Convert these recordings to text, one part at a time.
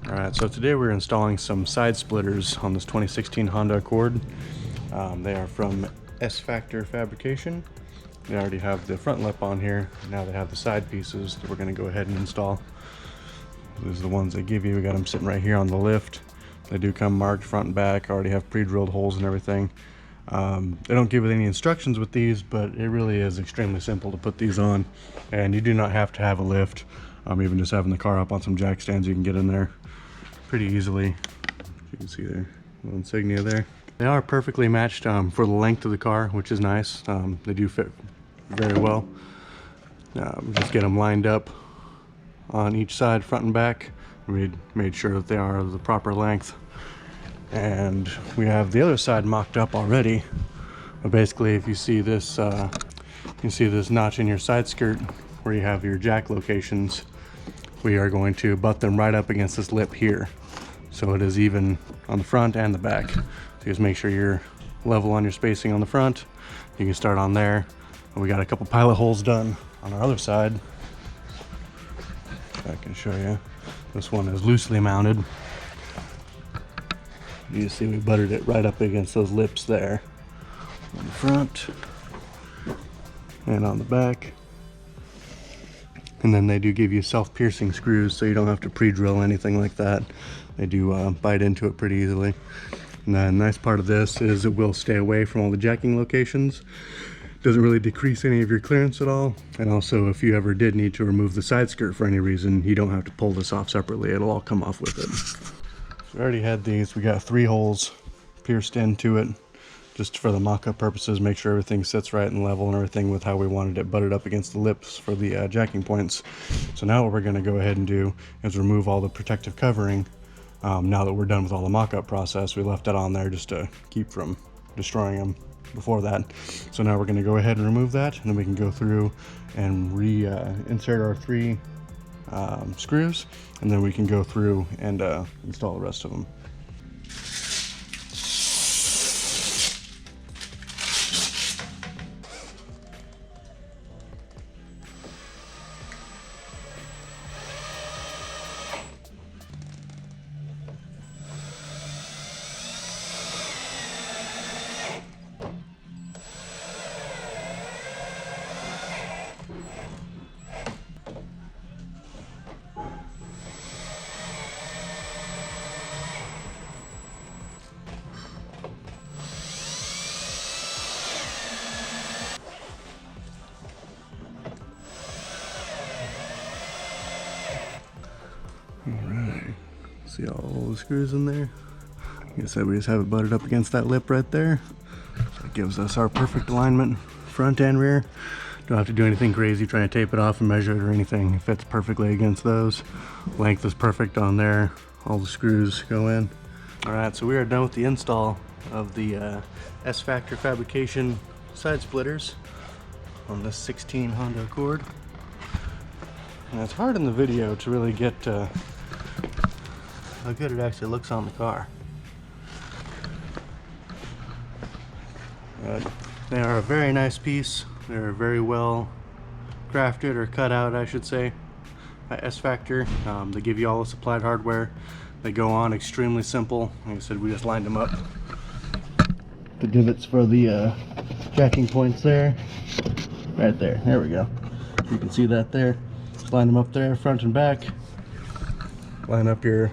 Alright, so today we're installing some side splitters on this 2016 Honda Accord. They are from S Factor Fabrication. They already have the front lip on here. Now they have the side pieces that we're going to go ahead and install. These are the ones they give you. We got them sitting right here on the lift. They do come marked front and back. Already have pre-drilled holes and everything. They don't give you any instructions with these, but it really is extremely simple to put these on. And you do not have to have a lift. Even just having the car up on some jack stands, you can get in there pretty easily. You can see there, little insignia there. They are perfectly matched for the length of the car, which is nice. They do fit very well. Just get them lined up on each side, front and back. We made sure that they are the proper length. And we have the other side mocked up already. But basically, if you see this, notch in your side skirt where you have your jack locations, we are going to butt them right up against this lip here, so it is even on the front and the back. So just make sure you're level on your spacing on the front. You can start on there. And we got a couple pilot holes done on our other side. I can show you. This one is loosely mounted. You see we buttered it right up against those lips there on the front and on the back. And then they do give you self-piercing screws, so you don't have to pre-drill anything like that. They do bite into it pretty easily. And the nice part of this is it will stay away from all the jacking locations. Doesn't really decrease any of your clearance at all. And also, if you ever did need to remove the side skirt for any reason, you don't have to pull this off separately. It'll all come off with it. So we already had these. We got 3 holes pierced into it, just for the mock-up purposes, make sure everything sits right and level and everything with how we wanted it butted up against the lips for the jacking points. So now what we're going to go ahead and do is remove all the protective covering. Now that we're done with all the mock-up process, we left that on there just to keep from destroying them before that. So now we're going to go ahead and remove that, and then we can go through and insert our 3 screws, and then we can go through and install the rest of them. Alright, see all the screws in there? Like I said, we just have it butted up against that lip right there. So it gives us our perfect alignment, front and rear. Don't have to do anything crazy trying to tape it off and measure it or anything. It fits perfectly against those. Length is perfect on there. All the screws go in. Alright, so we are done with the install of the S Factor Fabrication side splitters on this 16 Honda Accord. And it's hard in the video to really get how good it actually looks on the car. They are a very nice piece. They're very well crafted, or cut out I should say, by S Factor. They give you all the supplied hardware. They go on extremely simple. Like I said, we just lined them up. The divots for the jacking points there. Right there. There we go. You can see that there. Just line them up there, front and back. Line up your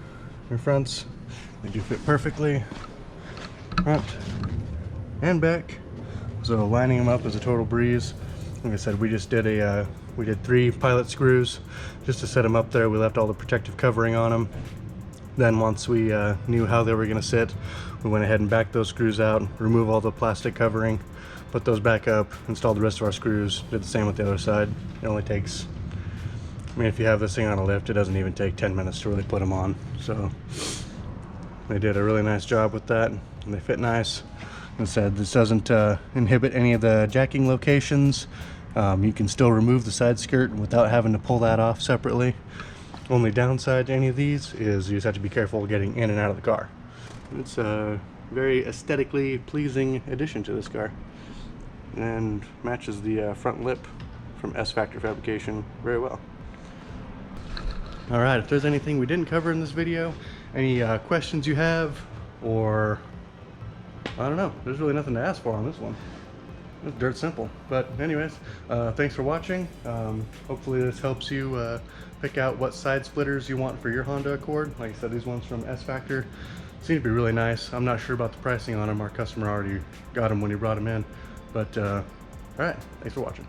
fronts. They do fit perfectly, front and back. So lining them up is a total breeze. Like I said, we just did we did 3 pilot screws just to set them up there. We left all the protective covering on them. Then once we knew how they were going to sit, we went ahead and backed those screws out, remove all the plastic covering, put those back up, installed the rest of our screws, did the same with the other side. It only takes, I mean, if you have this thing on a lift, it doesn't even take 10 minutes to really put them on. So they did a really nice job with that, and they fit nice. Like I said, this doesn't inhibit any of the jacking locations. You can still remove the side skirt without having to pull that off separately. Only downside to any of these is you just have to be careful getting in and out of the car. It's a very aesthetically pleasing addition to this car, and matches the front lip from S Factor Fabrication very well. All right, if there's anything we didn't cover in this video, any questions you have, or I don't know, there's really nothing to ask for on this one. It's dirt simple. But anyways, thanks for watching. Hopefully this helps you pick out what side splitters you want for your Honda Accord. Like I said, these ones from S Factor seem to be really nice. I'm not sure about the pricing on them. Our customer already got them when he brought them in. But all right, thanks for watching.